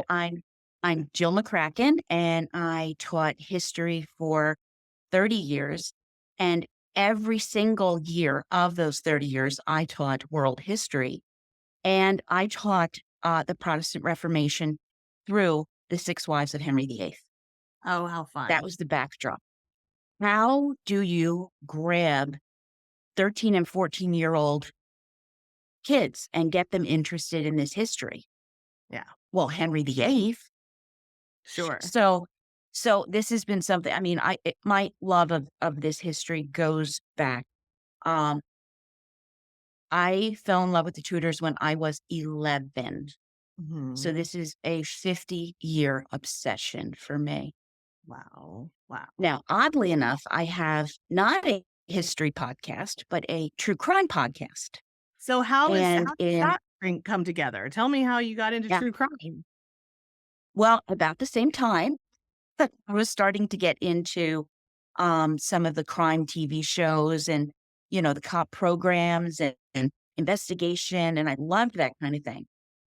I'm Jill McCracken, and I taught history for 30 years. And every single year of those 30 years, I taught world history. And I taught the Protestant Reformation through the Six Wives of Henry VIII. Oh, how That fun. was the backdrop. How do you grab 13 and 14-year-old kids and get them interested in this history? Yeah, Well, Henry VIII. sure. So so this has been something. I mean, my love of this history goes back. Um, I fell in love with the Tudors when I was 11. So Mhm. this is a 50-year obsession for me. Wow, wow. Now, oddly enough, I have not a history podcast, but a true crime podcast. So how And did in that bring come together? Tell me how you got into Yeah, true crime. well, about the same time, I was starting to get into some of the crime TV shows and, the cop programs and investigation. And I loved that kind of thing.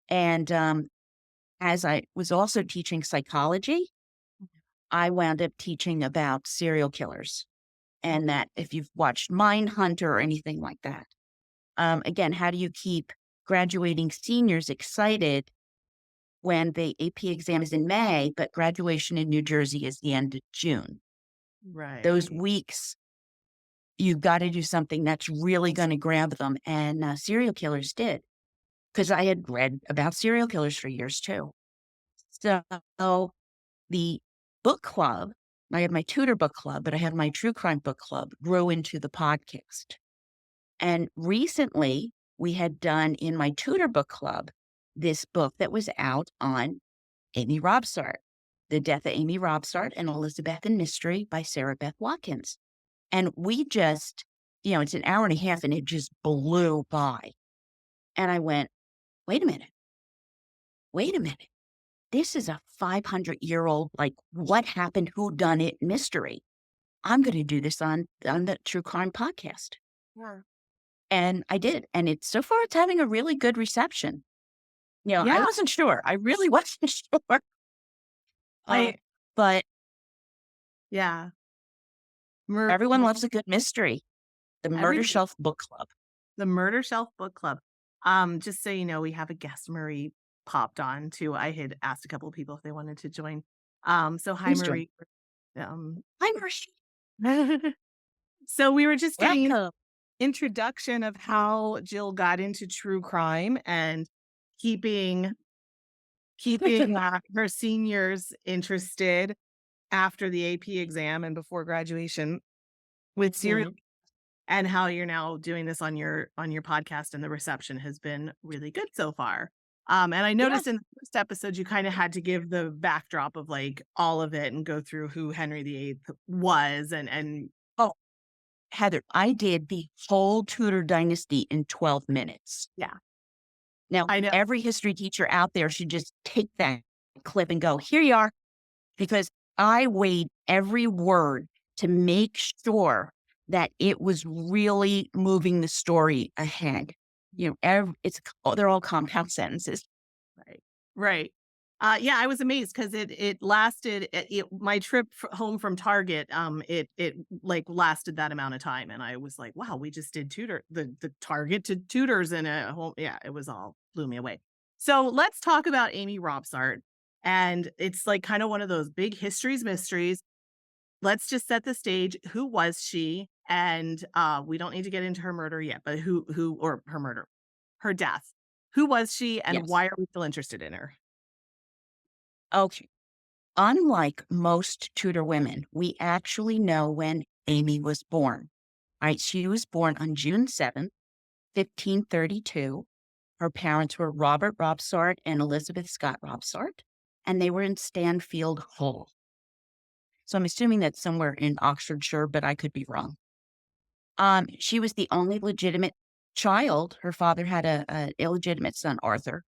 And as I was also teaching psychology, I wound up teaching about serial killers. And that if you've watched Mindhunter or anything like that, again, how do you keep graduating seniors excited when the AP exam is in May, but graduation in New Jersey is the end of June? Those Right. weeks, you've got to do something that's really going to grab them. And serial killers did, because I had read about serial killers for years too. So the book club, I had my Tudor book club, but I had my true crime book club grow into the podcast. And recently, we had done in my Tudor book club this book that was out on Amy Robsart, The Death of Amy Robsart and Elizabethan Mystery by Sarah Beth Watkins. And we just, it's an hour and a half and it just blew by. And I went, wait a minute, wait a minute. This is a 500-year-old, like, what happened, who done it mystery. I'm going to do this on the True Crime podcast. Yeah. And I did. And so far, it's having a really good reception. I Yeah, wasn't sure. I really wasn't sure. Uh, I but yeah. Mur everyone loves a good mystery. The Murder Everybody Shelf Book Club. the Murder Shelf Book Club. Just so you know, we have a guest Marie popped on too. I had asked a couple of people if they wanted to join. So hi Please join. Marie. Um, Hi, Marie. so we were just getting an Welcome. introduction of how Jill got into true crime and keeping her seniors interested after the AP exam and before graduation with serial, Mhm. and how you're now doing this on your podcast, and the reception has been really good so far. And I Yeah. noticed in the first episode you kind of had to give the backdrop of like all of it and go through who Henry VIII was and Oh, Heather, I did the whole Tudor dynasty in 12 minutes. yeah, Now, I know. every history teacher out there should just take that clip and go, here you are, because I weighed every word to make sure that it was really moving the story ahead. They're all compound sentences. Right. Right. Yeah, I was amazed because it lasted my trip home from Target, it like lasted that amount of time, and I was like, wow, we just did the Target to Tudors in a whole, yeah, it was all blew me away. So let's talk about Amy Robsart, and it's like kind of one of those big histories mysteries. Let's just set the stage. Who was she? And we don't need to get into her murder yet, but who or her murder, her death. Who was she, and Yes. why are we still interested in her? Okay. Unlike most Tudor women, we actually know when Amy was born. All right. She was born on June 7th, 1532. Her parents were Robert Robsart and Elizabeth Scott Robsart, and they were in Stanfield Hall. So I'm assuming that's somewhere in Oxfordshire, but I could be wrong. She was the only legitimate child. Her father had an illegitimate son, Arthur,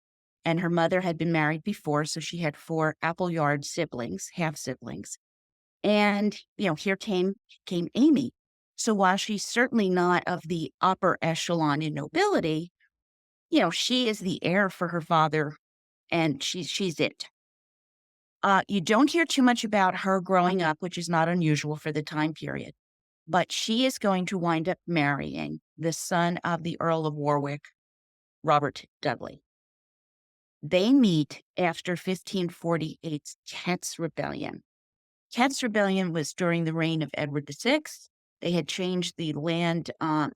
and her mother had been married before, so she had 4 Appleyard siblings, half siblings. And here came Amy. So while she's certainly not of the upper echelon in nobility, she is the heir for her father, and she's it. You don't hear too much about her growing up, which is not unusual for the time period, but she is going to wind up marrying the son of the Earl of Warwick, Robert Dudley. They meet after 1548's Kent's Rebellion. Kent's Rebellion was during the reign of Edward VI. They had changed the land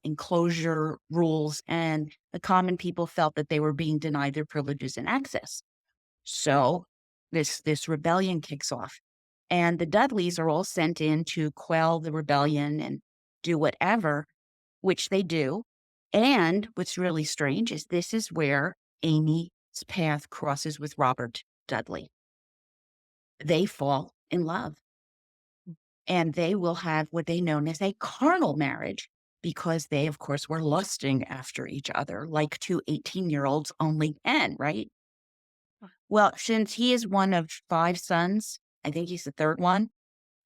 enclosure rules, and the common people felt that they were being denied their privileges and access. So this rebellion kicks off, and the Dudleys are all sent in to quell the rebellion and do whatever, which they do. And what's really strange is this is where Amy's path crosses with Robert Dudley. They fall in love, and they will have what they known as a carnal marriage because they, of course, were lusting after each other like two 18-year-olds only can, right? Well, since he is one of 5 sons, I think he's the 3rd one,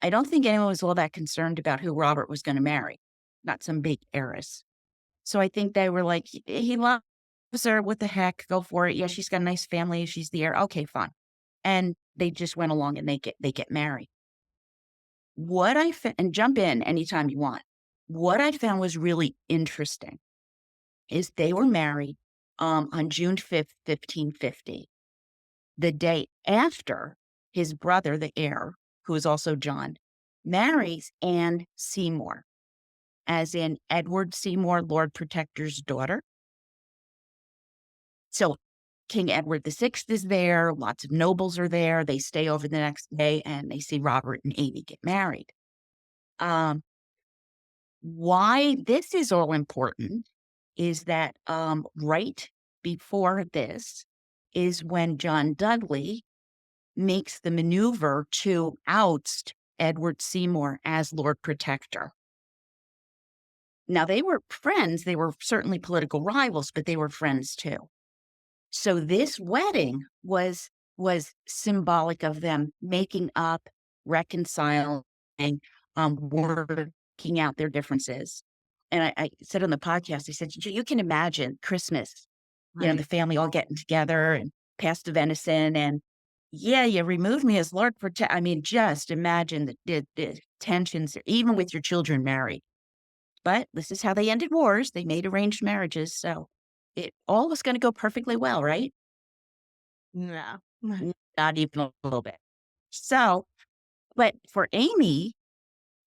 I don't think anyone was all that concerned about who Robert was gonna marry, not some big heiress. So I think they were like, He loves her, what the heck, go for it. Yeah, she's got a nice family, she's the heir, okay, fine." And they just went along and they get married. What I fo and jump in anytime you want. What I found was really interesting is they were married, on June 5th, 1550. The day after, his brother, the heir, who is also John, marries Anne Seymour, as in Edward Seymour, Lord Protector's daughter. So King Edward VI is there, lots of nobles are there. They stay over the next day and they see Robert and Amy get married. Um, why this is all important is that right before this is when John Dudley makes the maneuver to oust Edward Seymour as Lord Protector. Now, they were friends. They were certainly political rivals, but they were friends too. So this wedding was symbolic of them making up, reconciling, working out their differences. And I said on the podcast, I said, you can imagine Christmas, the Right. family all getting together and pass the venison and yeah, you removed me as Lord Protect. I mean, just imagine the tensions, even with your children married. But this is how they ended wars. They made arranged marriages. So it all was going to go perfectly well, right? Yeah. Not even a little bit. So, but for Amy,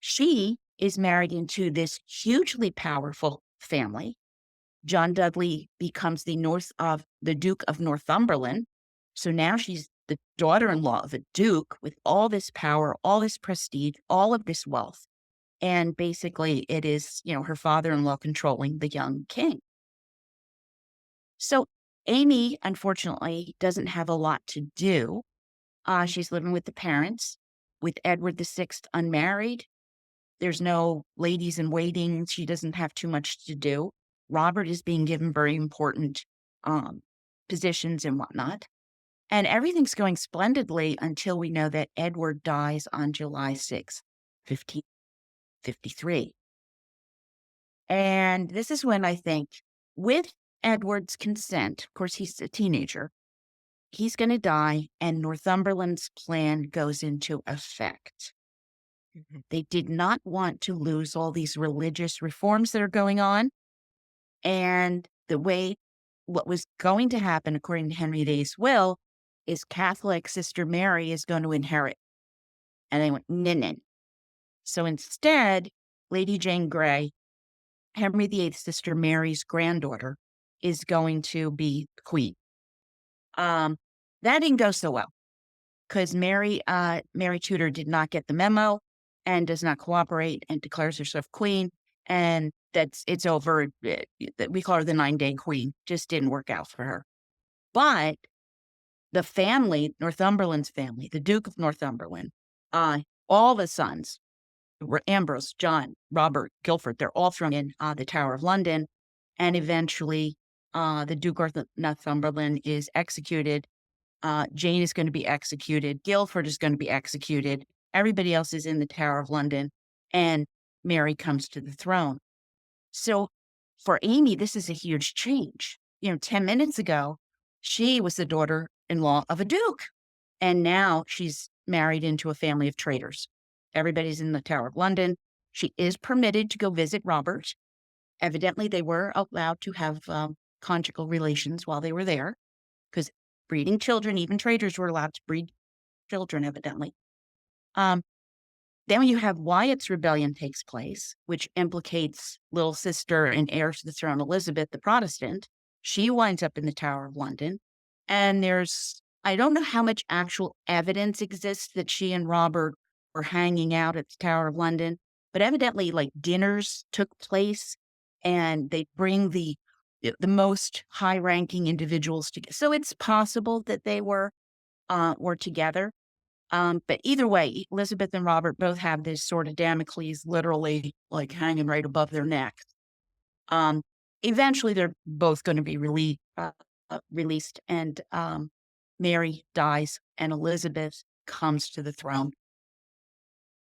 she is married into this hugely powerful family. John Dudley becomes the Duke of Northumberland. So now she's the daughter-in-law of a duke with all this power, all this prestige, all of this wealth. And basically it is, her father-in-law controlling the young king. So Amy, unfortunately, doesn't have a lot to do. She's living with the parents, with Edward VI unmarried. There's no ladies in waiting. She doesn't have too much to do. Robert is being given very important um, positions and whatnot. And everything's going splendidly until we know that Edward dies on July 6th, 1553. And this is when I think, with Edward's consent, of course, he's a teenager, he's going to die, and Northumberland's plan goes into effect. Mhm. They did not want to lose all these religious reforms that are going on. And what was going to happen, according to Henry VIII's will, is Catholic Sister Mary is going to inherit. And they went, no, no. So instead, Lady Jane Grey, Henry VIII's sister Mary's granddaughter, is going to be queen. That didn't go so well because Mary Tudor did not get the memo and does not cooperate and declares herself queen. And it's over. We call her the 9-day queen. Just didn't work out for her. But the family, Northumberland's family, the Duke of Northumberland, all the sons, Ambrose, John, Robert, Guildford, they're all thrown in the Tower of London. And eventually, the Duke of Northumberland is executed. Jane is going to be executed. Guildford is going to be executed. Everybody else is in the Tower of London. And Mary comes to the throne. So for Amy, this is a huge change. 10 minutes ago, she was the daughter-in-law of a duke. And now she's married into a family of traders. Everybody's in the Tower of London. She is permitted to go visit Robert. Evidently, they were allowed to have conjugal relations while they were there because breeding children, even traders were allowed to breed children, evidently. Um, then you have Wyatt's rebellion takes place, which implicates little sister and heir to the throne, Elizabeth the Protestant. She winds up in the Tower of London. And I don't know how much actual evidence exists that she and Robert were hanging out at the Tower of London, but evidently, like, dinners took place and they bring the most high ranking individuals together. So it's possible that they were together. But either way, Elizabeth and Robert both have this sort of Damocles literally like hanging right above their neck. Um, Eventually, they're both going to be released, and Mary dies, and Elizabeth comes to the throne.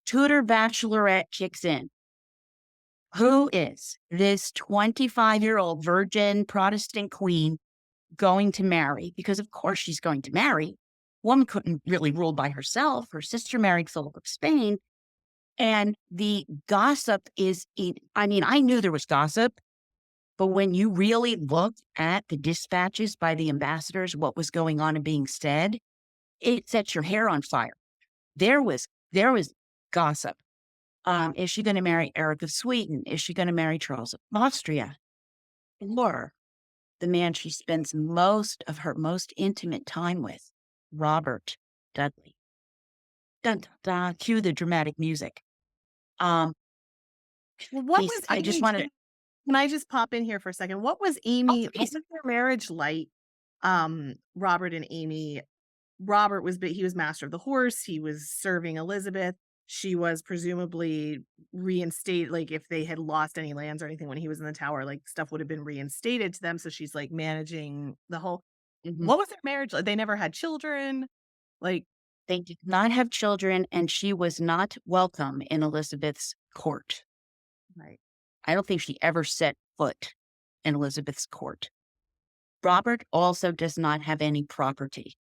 Tudor bachelorette kicks in. Who is this 25-year-old virgin Protestant queen going to marry? Because of course she's going to marry. Woman couldn't really rule by herself. Her sister married Philip of Spain. And the gossip I mean, I knew there was gossip, but when you really look at the dispatches by the ambassadors, what was going on and being said, it sets your hair on fire. There was gossip. Is she going to marry Eric of Sweden? Is she going to marry Charles of Austria? Or the man she spends most of her most intimate time with, Robert Dudley. Dun, dun, dun, cue the dramatic music. Um, Well, what was I just Amy want to, Can I just pop in here for a second? oh, What was please. their marriage like? Robert and Amy. He was master of the horse. He was serving Elizabeth. She was presumably reinstated. Like if they had lost any lands or anything when he was in the tower, like stuff would have been reinstated to them. So she's like managing the whole. Mhm. What was their marriage like? They never had children. Like, They did not have children, and she was not welcome in Elizabeth's court. right. I don't think she ever set foot in Elizabeth's court. Robert also does not have any property.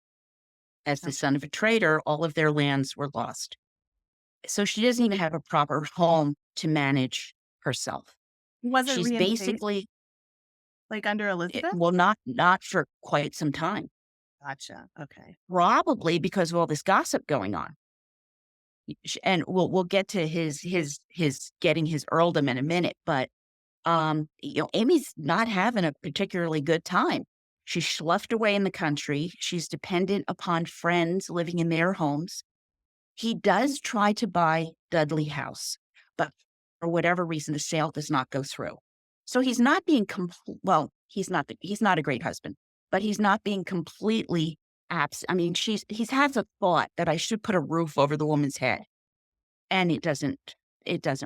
As the Okay. son of a trader, all of their lands were lost. So she doesn't even have a proper home to manage herself. Wasn't She's reinstated basically, like under Elizabeth? well, not for quite some time, Gotcha. Okay. probably because of all this gossip going on. And we'll get to his getting his earldom in a minute, but Amy's not having a particularly good time. She's sloughed away in the country. She's dependent upon friends living in their homes. He does try to buy Dudley House, but for whatever reason, the sale does not go through. So he's not being well, he's not a great husband, but he's not being completely I mean, he's has a thought that I should put a roof over the woman's head, and it doesn't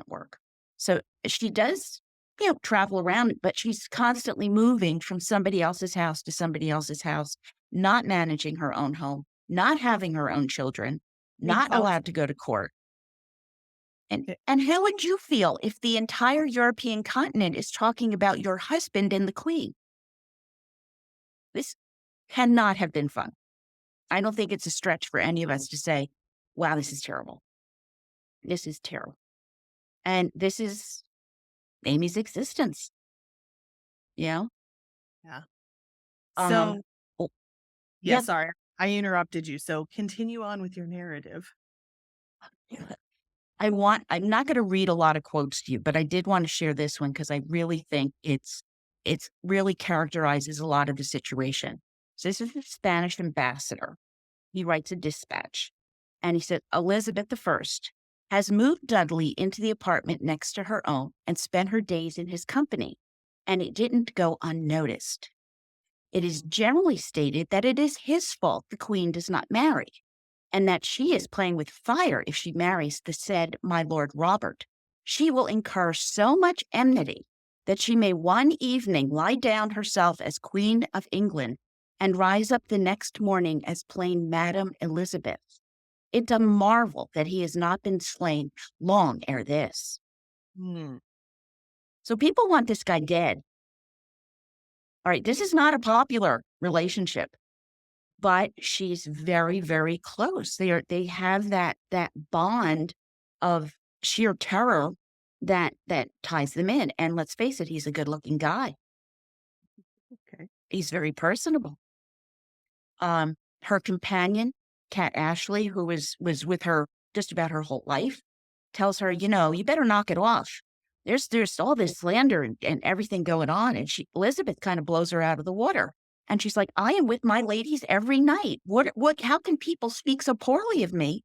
work. So she does, travel around, but she's constantly moving from somebody else's house to somebody else's house, not managing her own home, not having her own children, Big not house. allowed to go to court. And how would you feel if the entire European continent is talking about your husband and the queen? This cannot have been fun. I don't think it's a stretch for any of us to say, wow, this is terrible. This is terrible. And this is Amy's existence, you know? Yeah. Um, So oh, yeah, yeah, sorry. I interrupted you. So continue on with your narrative. I'm not going to read a lot of quotes to you, but I did want to share this one because I really think it's really characterizes a lot of the situation. So this is the Spanish ambassador. He writes a dispatch and he said, Elizabeth I has moved Dudley into the apartment next to her own and spent her days in his company, and it didn't go unnoticed. It is generally stated that it is his fault the queen does not marry, and that she is playing with fire if she marries the said my Lord Robert. She will incur so much enmity that she may one evening lie down herself as Queen of England and rise up the next morning as plain Madam Elizabeth. It's a marvel that he has not been slain long ere this. Hmm. So people want this guy dead. All right, this is not a popular relationship. but she's very, very close. They have that bond of sheer terror that ties them in. And let's face it, he's a good-looking guy. Okay. He's very personable. Her companion, Cat Ashley, who was with her just about her whole life, tells her, "You better knock it off. There's all this slander and everything going on." And Elizabeth kind of blows her out of the water. And she's like, "I am with my ladies every night. How can people speak so poorly of me?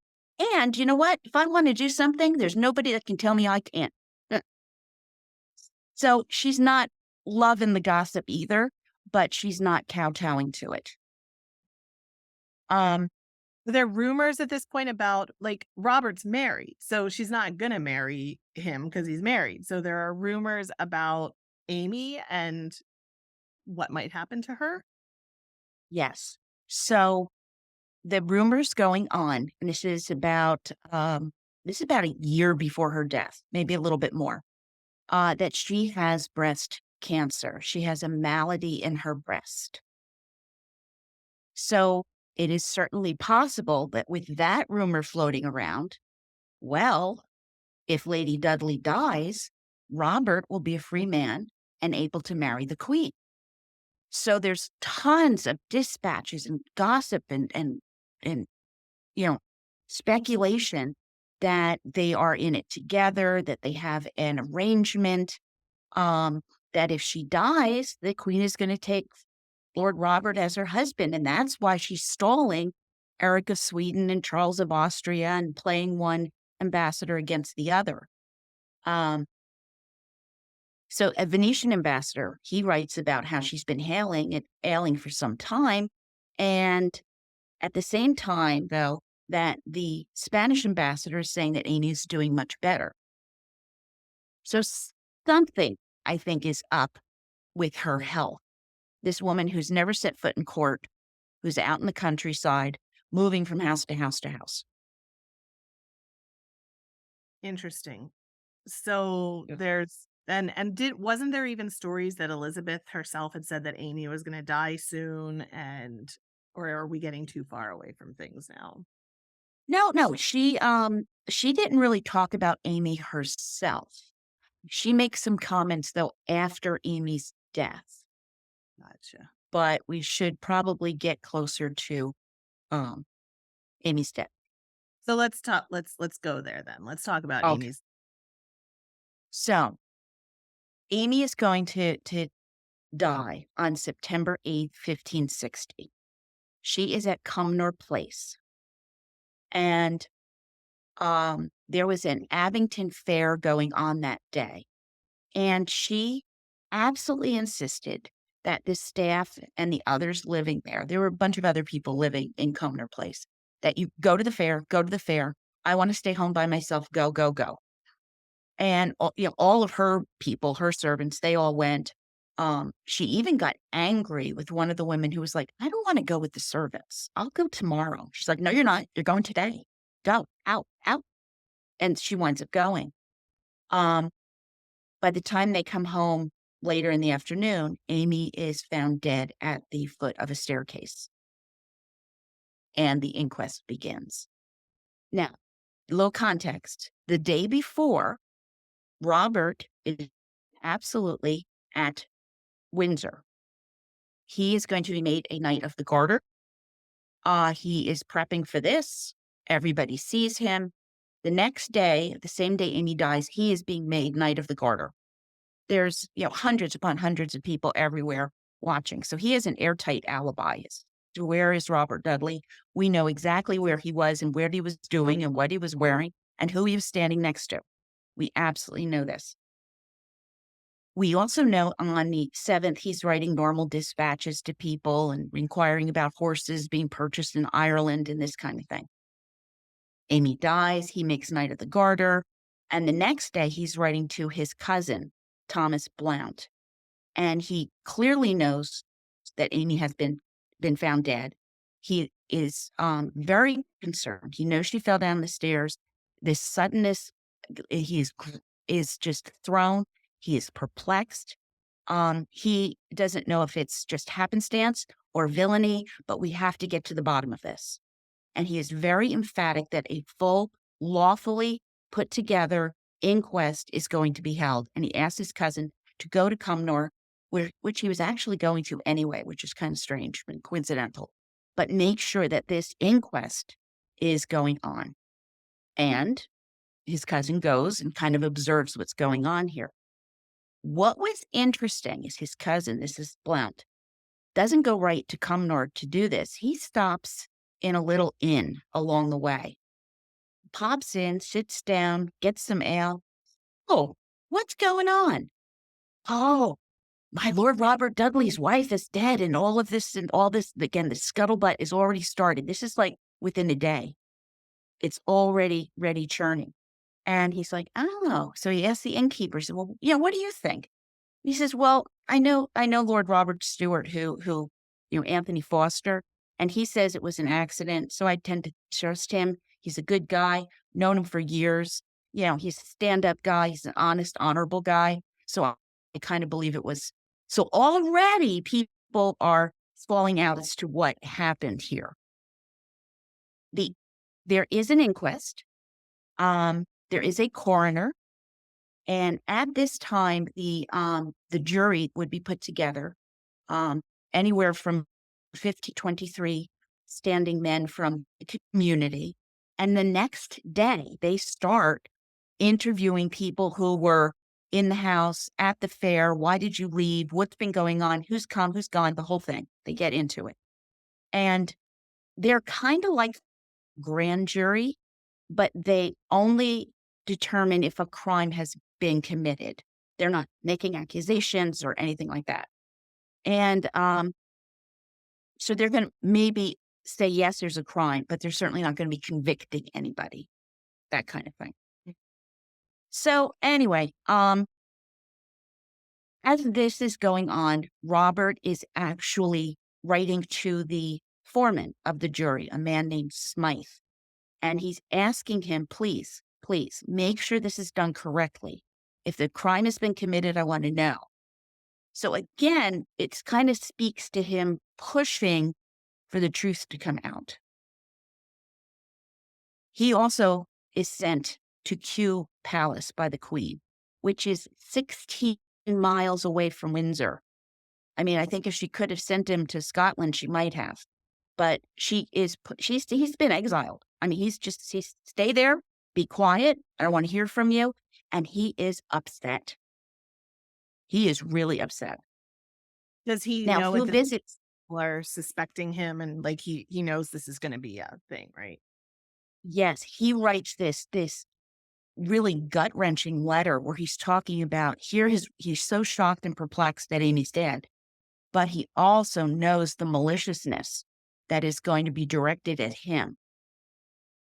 And you know what? If I want to do something, there's nobody that can tell me I can't." Uh, So she's not loving the gossip either, but she's not kowtowing to it. Um, Are there rumors at this point about like Robert's married, so she's not gonna marry him because he's married. So there are rumors about Amy and what might happen to her? yes. So the rumors going on, and this is about a year before her death, maybe a little bit more, that she has breast cancer. She has a malady in her breast. So it is certainly possible that with that rumor floating around, well, if Lady Dudley dies, Robert will be a free man and able to marry the queen. So there's tons of dispatches and gossip and you know, speculation that they are in it together, that they have an arrangement, um, that if she dies, the queen is going to take Lord Robert as her husband. And that's why she's stalling Eric of Sweden and Charles of Austria and playing one ambassador against the other. Um, so a Venetian ambassador, he writes about how she's been ailing for some time. And at the same time, though, that the Spanish ambassador is saying that Amy is doing much better. So something, I think, is up with her health. This woman who's never set foot in court, who's out in the countryside, moving from house to house to house. Interesting. So Yeah. there's and did wasn't there even stories that Elizabeth herself had said that Amy was gonna die soon, and or are we getting too far away from things now? No, no, she didn't really talk about Amy herself. She makes some comments though after Amy's death, Gotcha. but we should probably get closer to um Amy's death. So let's go there then. Let's talk about Okay. Amy's. So Amy is going to die on September 8th, 1560. She is at Cumnor Place. And there was an Abington fair going on that day. And she absolutely insisted that the staff and the others living there were a bunch of other people living in Cumnor Place, that you go to the fair, go to the fair. I want to stay home by myself, go, go, go. And all of her people, her servants, they all went. She even got angry with one of the women who was like, "I don't want to go with the servants. I'll go tomorrow." She's like, "No, you're not. You're going today. Go out, out." And she winds up going. Um, by the time they come home later in the afternoon, Amy is found dead at the foot of a staircase, and the inquest begins. Now, little context: the day before, Robert is absolutely at Windsor. He is going to be made a Knight of the Garter. He is prepping for this. Everybody sees him. The next day, the same day Amy dies, he is being made Knight of the Garter. There's, hundreds upon hundreds of people everywhere watching. So he has an airtight alibi as to where is Robert Dudley. We know exactly where he was and what he was doing and what he was wearing and who he was standing next to. We absolutely know this. We also know on the 7th, he's writing normal dispatches to people and inquiring about horses being purchased in Ireland and this kind of thing. Amy dies, he makes Knight of the Garter, and the next day he's writing to his cousin, Thomas Blount, and he clearly knows that Amy has been found dead. He is very concerned. He knows she fell down the stairs. This suddenness, is just thrown. He is perplexed. He doesn't know if it's just happenstance or villainy, but we have to get to the bottom of this. And he is very emphatic that a full, lawfully put together inquest is going to be held. And he asked his cousin to go to Cumnor, which he was actually going to anyway, which is kind of strange and coincidental, but make sure that this inquest is going on. And his cousin goes and kind of observes what's going on here. What was interesting is his cousin, this is Blount, doesn't go right to Cumnor to do this. He stops in a little inn along the way, pops in, sits down, gets some ale. Oh, what's going on? Oh, my Lord Robert Dudley's wife is dead, and all of this and all this. Again, the scuttlebutt is already started. This is like within a day. It's already ready churning. And he's like, oh. So he asks the innkeeper, he said, well, what do you think? He says, well, I know Lord Robert Stewart, who, Anthony Foster, and he says it was an accident. So I tend to trust him. He's a good guy, known him for years. He's a stand-up guy. He's an honest, honorable guy. So I kind of believe it was. So already people are falling out as to what happened here. There is an inquest. There is a coroner. And at this time, the jury would be put together, anywhere from 50, 23 standing men from the community. And the next day, they start interviewing people who were in the house, at the fair. Why did you leave? What's been going on? Who's come? Who's gone? The whole thing. They get into it. And they're kind of like grand jury, but they only determine if a crime has been committed. They're not making accusations or anything like that. And so they're going to maybe say, yes, there's a crime, but they're certainly not going to be convicting anybody, that kind of thing. So anyway, as this is going on, Robert is actually writing to the foreman of the jury, a man named Smythe. And he's asking him, please, make sure this is done correctly. If the crime has been committed, I want to know. So again, it kind of speaks to him pushing for the truth to come out. He also is sent to Kew Palace by the Queen, which is 16 miles away from Windsor. I mean, I think if she could have sent him to Scotland, she might have. But he's been exiled. I mean, he's stay there, be quiet. I don't want to hear from you. And he is upset. He is really upset. Does he Now, know who at this visits? people are suspecting him and like he knows this is gonna be a thing, right? Yes, he writes this really gut-wrenching letter where he's talking about he's so shocked and perplexed that Amy's dead, but he also knows the maliciousness that is going to be directed at him.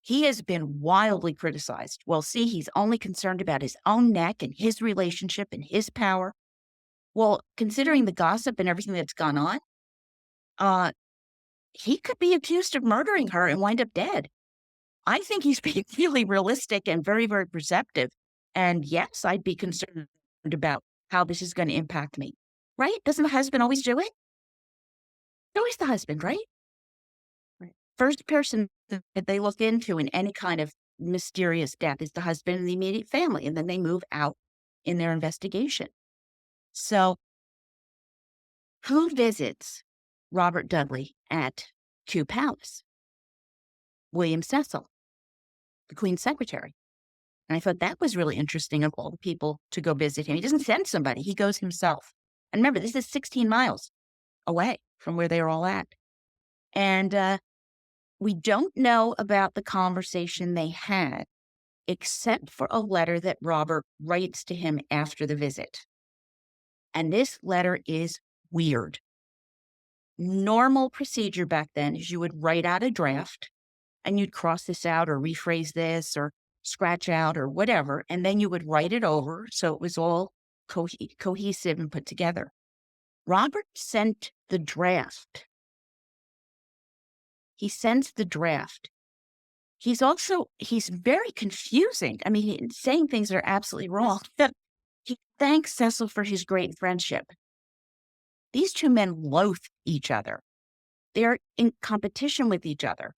He has been wildly criticized. Well, see, he's only concerned about his own neck and his relationship and his power. Well, considering the gossip and everything that's gone on, he could be accused of murdering her and wind up dead. I think he's being really realistic and very, very perceptive. And yes, I'd be concerned about how this is going to impact me. Right? Doesn't the husband always do it? Always the husband, right? Right. First person that they look into in any kind of mysterious death is the husband and the immediate family, and then they move out in their investigation. So, who visits Robert Dudley at Kew Palace? William Cecil, the Queen's secretary. And I thought that was really interesting of all the people to go visit him. He doesn't send somebody, he goes himself. And remember, this is 16 miles away from where they are all at. And we don't know about the conversation they had, except for a letter that Robert writes to him after the visit. And this letter is weird. Normal procedure back then is you would write out a draft and you'd cross this out or rephrase this or scratch out or whatever, and then you would write it over so it was all cohesive and put together. Robert sent the draft. He sends the draft. He's very confusing. I mean, he's saying things that are absolutely wrong. He thanks Cecil for his great friendship. These two men loathe each other. they're in competition with each other.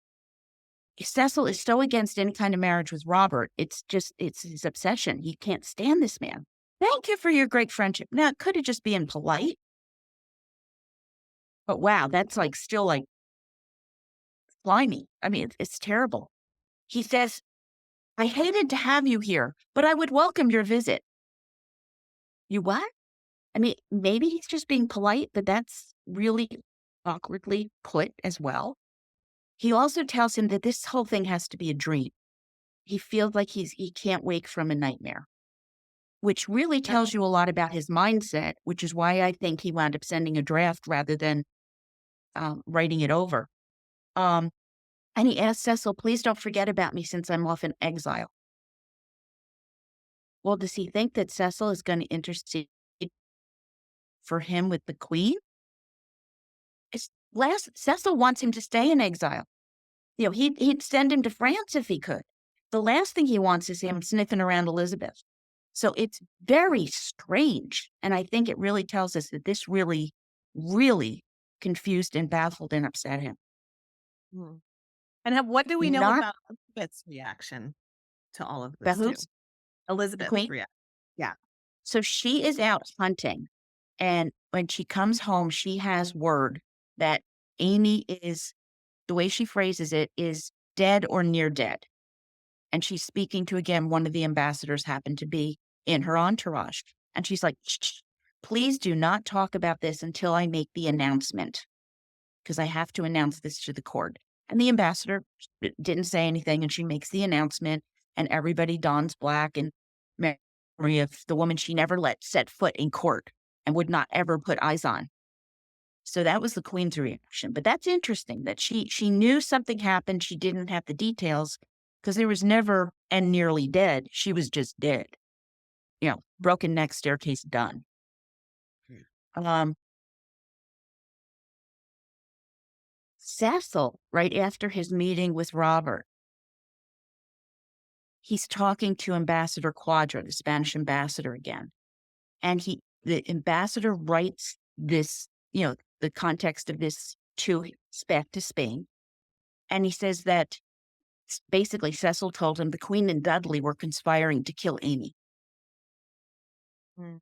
Cecil is so against any kind of marriage with Robert. It's his obsession. He can't stand this man. Thank you for your great friendship. Now, it could have just been polite, but wow, that's like still like slimy. I mean, it's terrible. He says, I hated to have you here, but I would welcome your visit. You what? I mean, maybe he's just being polite, but that's really awkwardly put as well. He also tells him that this whole thing has to be a dream. He feels like he can't wake from a nightmare, which really tells you a lot about his mindset, which is why I think he wound up sending a draft rather than writing it over. And he asked Cecil, please don't forget about me since I'm off in exile. Well, does he think that Cecil is going to intercede for him with the queen? Cecil wants him to stay in exile. You know, he'd send him to France if he could. The last thing he wants is him sniffing around Elizabeth. So it's very strange. And I think it really tells us that this really, really confused and baffled and upset him. Hmm. And what do we know Not about Elizabeth's reaction to all of the this too? who's the Elizabeth's queen. reaction. Yeah. So she is out hunting. And when she comes home, she has word that Amy is, the way she phrases it, is dead or near dead. And she's speaking to, again, one of the ambassadors happened to be in her entourage. And she's like, shh, shh, please do not talk about this until I make the announcement, because I have to announce this to the court. And the ambassador didn't say anything, and she makes the announcement, and everybody dons black in memory of the woman she never let set foot in court and would not ever put eyes on. So that was the queen's reaction. But that's interesting that she knew something happened. She didn't have the details because there was never and nearly dead. She was just dead. You know, broken neck, staircase, done. Cecil, right after his meeting with Robert, he's talking to Ambassador Quadra, the Spanish ambassador again. And the ambassador writes this, you know, the context of this back to Spain. And he says that basically Cecil told him the Queen and Dudley were conspiring to kill Amy. Mm.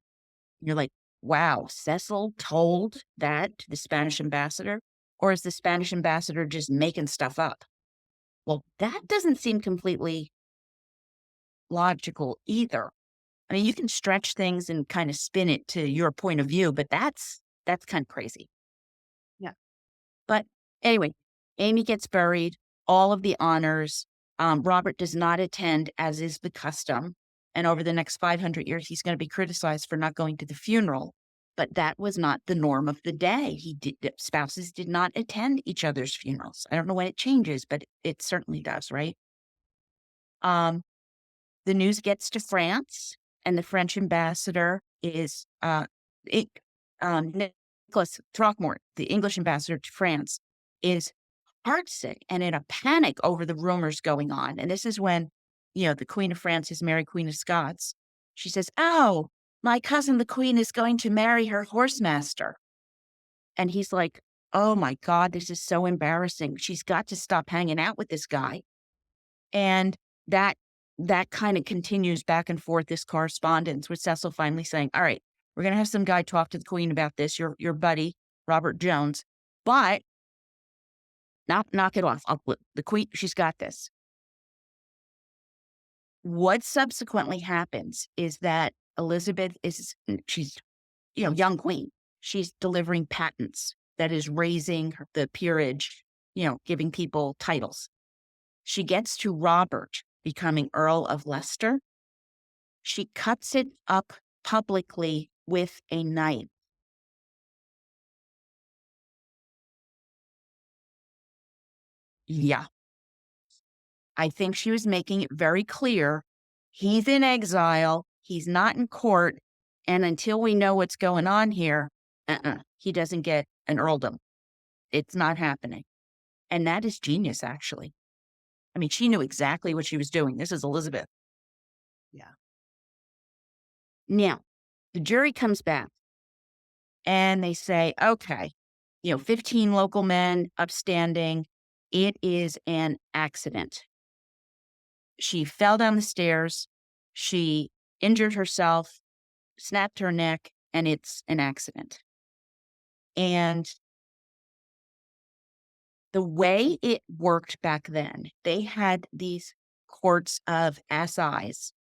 You're like, wow, Cecil told that to the Spanish ambassador? Or is the Spanish ambassador just making stuff up? Well, that doesn't seem completely logical either. I mean, you can stretch things and kind of spin it to your point of view, but that's kind of crazy. Yeah. But anyway, Amy gets buried, all of the honors. Robert does not attend, as is the custom. And over the next 500 years, he's going to be criticized for not going to the funeral. But that was not the norm of the day. Spouses did not attend each other's funerals. I don't know when it changes, but it certainly does, right? The news gets to France, and the French ambassador is Nicholas Throckmorton, the English ambassador to France, is heartsick and in a panic over the rumors going on. And this is when, you know, the Queen of France is married Queen of Scots. She says, oh, my cousin, the Queen, is going to marry her horsemaster. And he's like, oh my God, this is so embarrassing. She's got to stop hanging out with this guy. And that kind of continues back and forth, this correspondence, with Cecil finally saying, all right, we're going to have some guy talk to the Queen about this, your buddy, Robert Jones, but knock it off. The Queen, she's got this. What subsequently happens is that Elizabeth she's, you know, young queen. She's delivering patents, that is raising the peerage, you know, giving people titles. She gets to Robert becoming Earl of Leicester. She cuts it up publicly with a knife. Yeah. I think she was making it very clear. He's in exile. He's not in court. And until we know what's going on here, he doesn't get an earldom. It's not happening. And that is genius, actually. I mean, she knew exactly what she was doing. This is Elizabeth. Yeah. Now, the jury comes back and they say, okay, 15 local men, upstanding. It is an accident. She fell down the stairs. She injured herself, snapped her neck, and it's an accident. And the way it worked back then, they had these courts of SIs,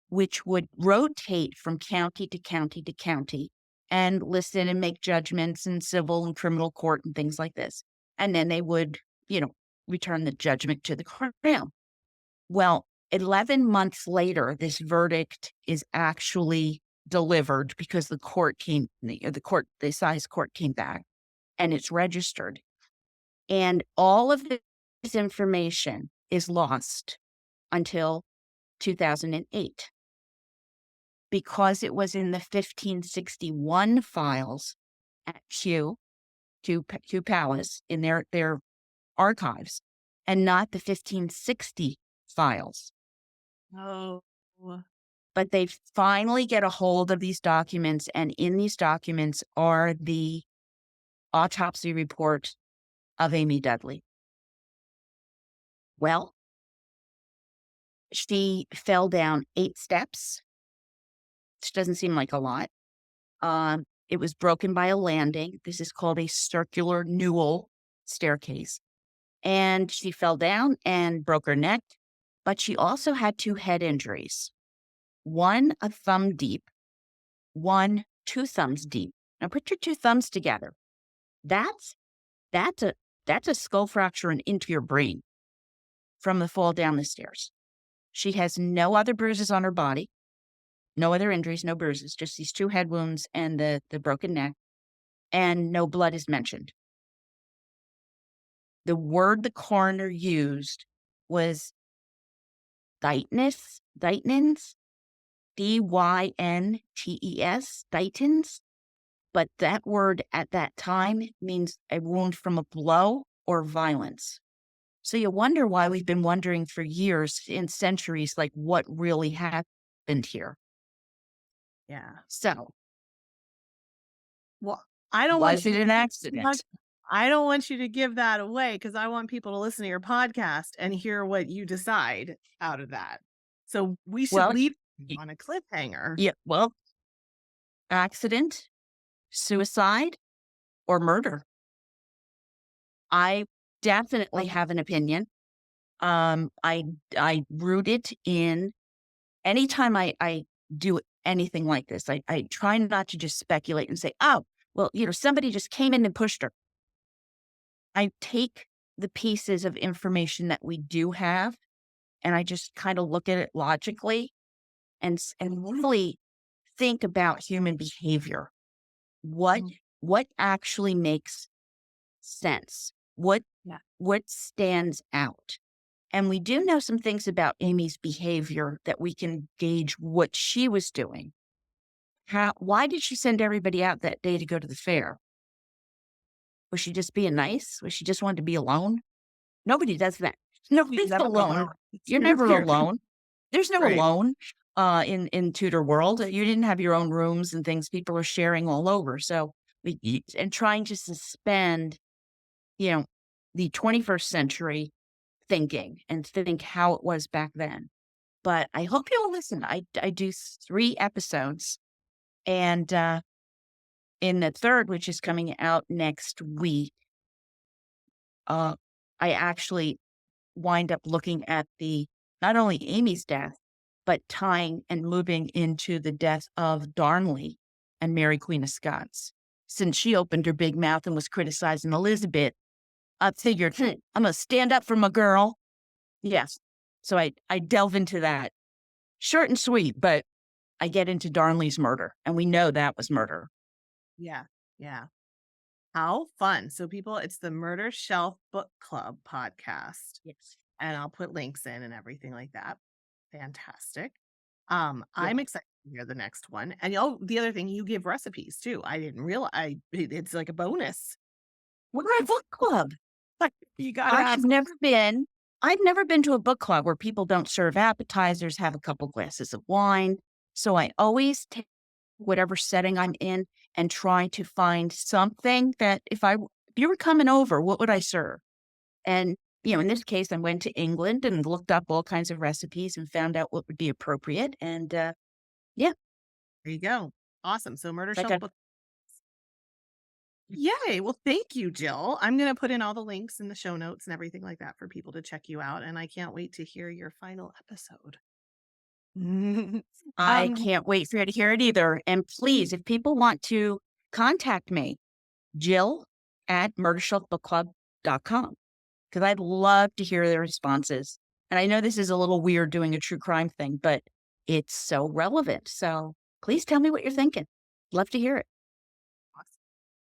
which would rotate from county to county to county and listen and make judgments in civil and criminal court and things like this. And then they would, you know, return the judgment to the crown. Well, 11 months later, this verdict is actually delivered because the size court came back and it's registered. And all of this information is lost until 2008 because it was in the 1561 files at Kew Palace in their archives and not the 1560 files. Oh. But they finally get a hold of these documents, and in these documents are the autopsy report of Amy Dudley. Well, she fell down 8 steps, which doesn't seem like a lot. It was broken by a landing. This is called a circular newel staircase. And she fell down and broke her neck, but she also had 2 head injuries. One a thumb deep, one 2 thumbs deep. Now put your 2 thumbs together. That's a skull fracture and into your brain from the fall down the stairs. She has no other bruises on her body, no other injuries, no bruises, just these 2 head wounds and the broken neck, and no blood is mentioned. The word the coroner used was Dytnes, Dyntes, Dytens. But that word at that time means a wound from a blow or violence. So you wonder why we've been wondering for years and centuries, like what really happened here. Yeah. So Well, I don't want was you it to an accident? I don't want you to give that away because I want people to listen to your podcast and hear what you decide out of that. So we should Well, leave y- on a cliffhanger. yeah, well, accident, suicide, or murder. I definitely have an opinion. I root it in anytime I do anything like this. I try not to just speculate and say, oh, well, somebody just came in and pushed her. I take the pieces of information that we do have, and I just kind of look at it logically and really think about human behavior. What Mm. what actually makes sense? What Yeah. what stands out? And we do know some things about Amy's behavior that we can gauge what she was doing. Why did she send everybody out that day to go to the fair? Was she just being nice? Was she just wanted to be alone? Nobody does that. She's Nobody's never alone. alone. It's You're true. never alone. There's no Right. alone in Tudor world. You didn't have your own rooms and things. People are sharing all over. So and trying to suspend, you know, the 21st century thinking and think how it was back then. But I hope you'll listen. I do 3 episodes, and in the 3rd, which is coming out next week, I actually wind up looking at not only Amy's death, but tying and moving into the death of Darnley and Mary Queen of Scots. Since she opened her big mouth and was criticizing Elizabeth, I figured, I'm gonna stand up for my girl. Yes. So I delve into that. Short and sweet, but I get into Darnley's murder, and we know that was murder. Yeah. Yeah. How fun. So people, it's the Murder Shelf Book Club podcast. Yes. And I'll put links in and everything like that. Fantastic. Yeah. I'm excited to hear the next one. And the other thing, you give recipes too. I didn't realize it's like a bonus. We're a book club. You gotta have I've never been to a book club where people don't serve appetizers, have a couple glasses of wine. So I always take whatever setting I'm in and try to find something that if I you were coming over, what would I serve? And, in this case, I went to England and looked up all kinds of recipes and found out what would be appropriate. And yeah, There you go. Awesome. So Murder it's like Shelf a book. Yay. Well, thank you, Jill. I'm going to put in all the links in the show notes and everything like that for people to check you out. And I can't wait to hear your final episode. I um, can't wait for you to hear it either. And please, if people want to contact me, Jill at murdershelfbookclub.com, because I'd love to hear their responses. And I know this is a little weird doing a true crime thing, but it's so relevant. So please tell me what you're thinking. Love to hear it.